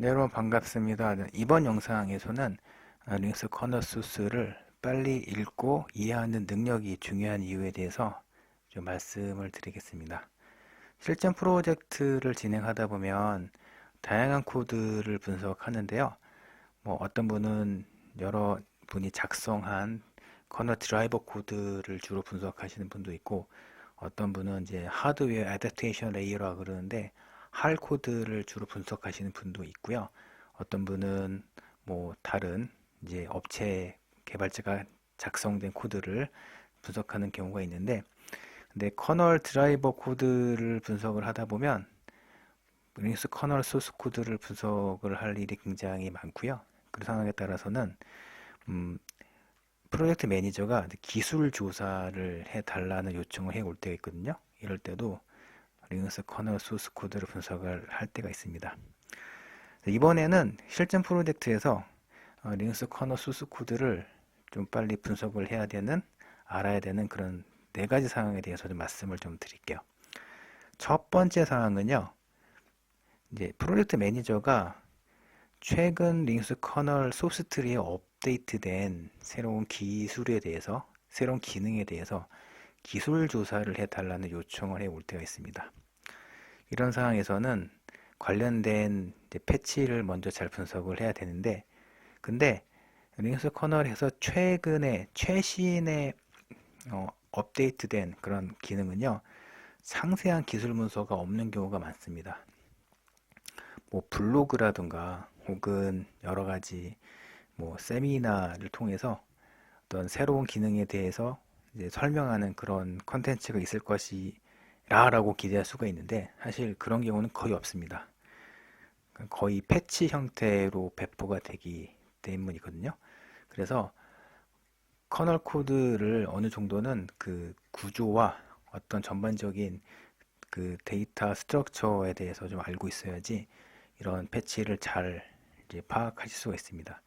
네, 여러분 반갑습니다. 이번 영상에서는 리눅스 커널 소스를 빨리 읽고 이해하는 능력이 중요한 이유에 대해서 좀 말씀을 드리겠습니다. 실전 프로젝트를 진행하다 보면 다양한 코드를 분석하는데요. 뭐 어떤 분은 여러 분이 작성한 커널 드라이버 코드를 주로 분석하시는 분도 있고, 어떤 분은 이제 하드웨어 애더테이션 레이어라 그러는데 할 코드를 주로 분석하시는 분도 있고요. 어떤 분은 뭐 다른 이제 업체 개발자가 작성된 코드를 분석하는 경우가 있는데, 근데 커널 드라이버 코드를 분석을 하다 보면 리눅스 커널 소스 코드를 분석을 할 일이 굉장히 많고요. 그 상황에 따라서는 음, 프로젝트 매니저가 기술 조사를 해달라는 요청을 해올 때가 있거든요. 이럴 때도 리눅스 커널 소스 코드를 분석을 할 때가 있습니다. 이번에는 실전 프로젝트에서 리눅스 커널 소스 코드를 좀 빨리 분석을 해야 되는, 알아야 되는 그런 네 가지 사항에 대해서 좀 말씀을 좀 드릴게요. 첫 번째 사항은요, 이제 프로젝트 매니저가 최근 리눅스 커널 소스 트리에 업데이트된 새로운 기술에 대해서, 새로운 기능에 대해서 기술 조사를 해달라는 요청을 해올 때가 있습니다. 이런 상황에서는 관련된 패치를 먼저 잘 분석을 해야 되는데, 근데 리눅스 커널에서 최근에 최신의 업데이트된 그런 기능은요, 상세한 기술 문서가 없는 경우가 많습니다. 뭐 블로그라든가 혹은 여러 가지 뭐 세미나를 통해서 어떤 새로운 기능에 대해서 이제 설명하는 그런 컨텐츠가 있을 것이라고 기대할 수가 있는데, 사실 그런 경우는 거의 없습니다. 거의 패치 형태로 배포가 되기 때문이거든요. 그래서 커널 코드를 어느 정도는 그 구조와 어떤 전반적인 그 데이터 스트럭처에 대해서 좀 알고 있어야지 이런 패치를 잘 이제 파악하실 수가 있습니다.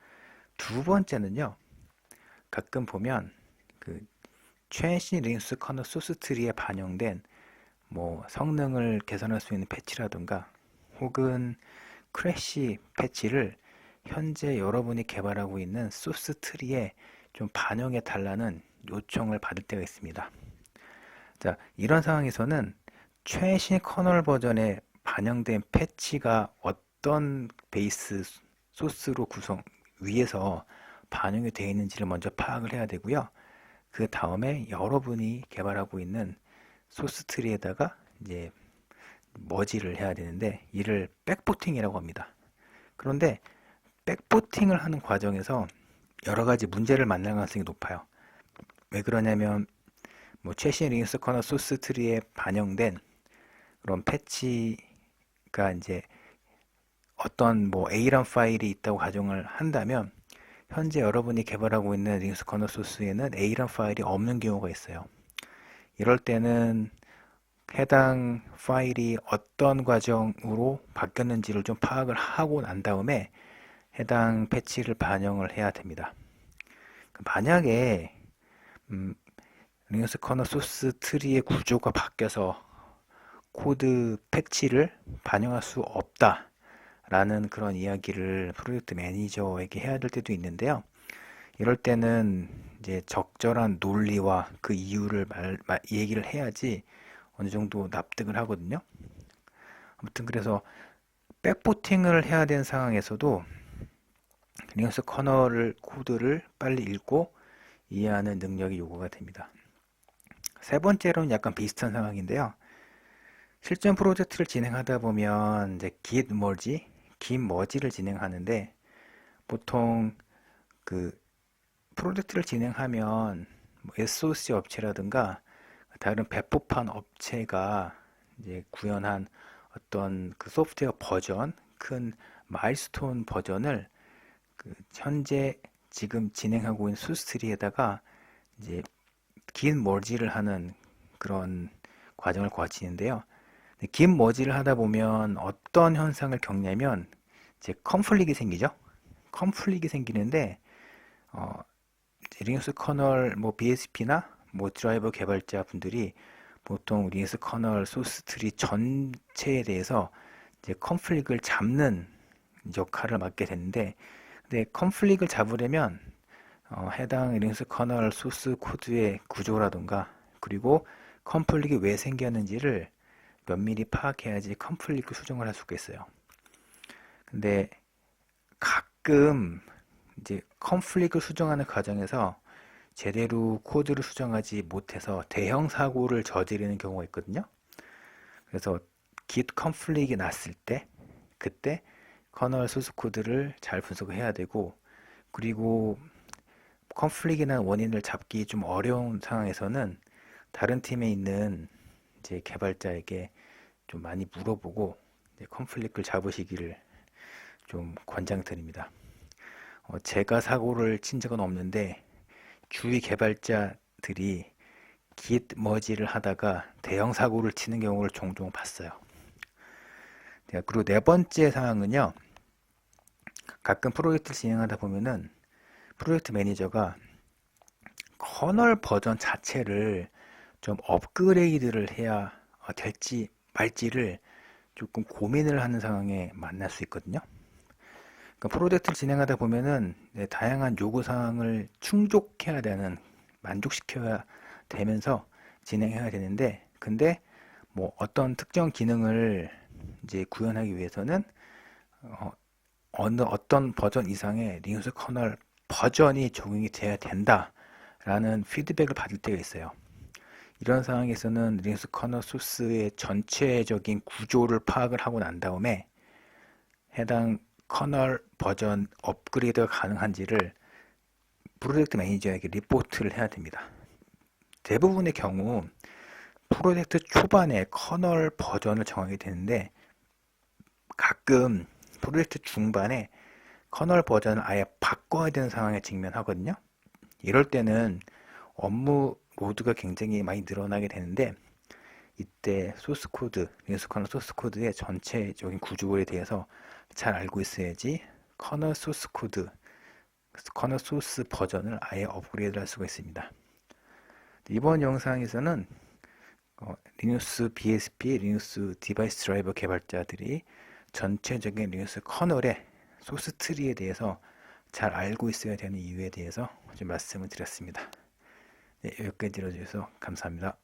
두 번째는요, 가끔 보면 그 최신 리눅스 커널 소스 트리에 반영된 뭐 성능을 개선할 수 있는 패치라든가 혹은 크래시 패치를 현재 여러분이 개발하고 있는 소스 트리에 좀 반영해 달라는 요청을 받을 때가 있습니다. 자, 이런 상황에서는 최신 커널 버전에 반영된 패치가 어떤 베이스 소스로 구성 위에서 반영이 되어 있는지를 먼저 파악을 해야 되고요. 그 다음에 여러분이 개발하고 있는 소스 트리에다가 이제 머지를 해야 되는데, 이를 백포팅이라고 합니다. 그런데 백포팅을 하는 과정에서 여러 가지 문제를 만날 가능성이 높아요. 왜 그러냐면 뭐 최신 리눅스 커널 소스 트리에 반영된 그런 패치가 이제 어떤 뭐 A란 파일이 있다고 가정을 한다면, 현재 여러분이 개발하고 있는 리눅스 커널 소스에는 A란 파일이 없는 경우가 있어요. 이럴 때는 해당 파일이 어떤 과정으로 바뀌었는지를 좀 파악을 하고 난 다음에 해당 패치를 반영을 해야 됩니다. 만약에 리눅스 커널 소스 트리의 구조가 바뀌어서 코드 패치를 반영할 수 없다 라는 그런 이야기를 프로젝트 매니저에게 해야 될 때도 있는데요. 이럴 때는 이제 적절한 논리와 그 이유를 얘기를 해야지 어느 정도 납득을 하거든요. 아무튼 그래서 백포팅을 해야 되는 상황에서도 리눅스 커널 코드를 빨리 읽고 이해하는 능력이 요구가 됩니다. 세 번째로는 약간 비슷한 상황인데요. 실전 프로젝트를 진행하다 보면 이제 git merge를 진행하는데, 보통 그 프로젝트를 진행하면 뭐 SOC 업체라든가 다른 배포판 업체가 이제 구현한 어떤 그 소프트웨어 버전, 큰 마일스톤 버전을 그 현재 지금 진행하고 있는 소스트리에다가 이제 긴 머지를 하는 그런 과정을 거치는데요. 긴 머지를 하다 보면 어떤 현상을 겪냐면 이제 컨플릭이 생기죠. 컨플릭이 생기는데 리눅스 커널 뭐 BSP나 뭐 드라이버 개발자 분들이 보통 리눅스 커널 소스 트리 전체에 대해서 이제 컨플릭을 잡는 역할을 맡게 되는데, 근데 컨플릭을 잡으려면 해당 리눅스 커널 소스 코드의 구조라든가, 그리고 컨플릭이 왜 생겼는지를 면밀히 파악해야지 컨플릭을 수정을 할 수가 있어요. 근데 가끔 이제 컨플릭을 수정하는 과정에서 제대로 코드를 수정하지 못해서 대형 사고를 저지르는 경우가 있거든요. 그래서 git 컨플릭이 났을 때 그때 커널 소스 코드를 잘 분석을 해야 되고, 그리고 컨플릭이 난 원인을 잡기 좀 어려운 상황에서는 다른 팀에 있는 이제 개발자에게 좀 많이 물어보고 컨플릭을 잡으시기를 좀 권장드립니다. 제가 사고를 친 적은 없는데 주위 개발자들이 git 머지를 하다가 대형 사고를 치는 경우를 종종 봤어요. 그리고 네 번째 사항은요, 가끔 프로젝트를 진행하다 보면은 프로젝트 매니저가 커널 버전 자체를 좀 업그레이드를 해야 될지 말지를 조금 고민을 하는 상황에 만날 수 있거든요. 그러니까 프로젝트를 진행하다 보면은 다양한 요구사항을 충족해야 되는, 만족시켜야 되면서 진행해야 되는데, 근데 뭐 어떤 특정 기능을 이제 구현하기 위해서는 어떤 버전 이상의 리눅스 커널 버전이 적용이 돼야 된다라는 피드백을 받을 때가 있어요. 이런 상황에서는 리눅스 커널 소스의 전체적인 구조를 파악을 하고 난 다음에 해당 커널 버전 업그레이드가 가능한지를 프로젝트 매니저에게 리포트를 해야 됩니다. 대부분의 경우 프로젝트 초반에 커널 버전을 정하게 되는데, 가끔 프로젝트 중반에 커널 버전을 아예 바꿔야 되는 상황에 직면하거든요. 이럴 때는 업무 로드가 굉장히 많이 늘어나게 되는데, 이때 소스 코드, 리눅스 커널 소스 코드의 전체적인 구조에 대해서 잘 알고 있어야지 커널 소스 코드, 커널 소스 버전을 아예 업그레이드 할 수가 있습니다. 이번 영상에서는 리눅스 BSP, 리눅스 디바이스 드라이버 개발자들이 전체적인 리눅스 커널의 소스 트리에 대해서 잘 알고 있어야 되는 이유에 대해서 좀 말씀을 드렸습니다. 네, 여기까지 들어주셔서 감사합니다.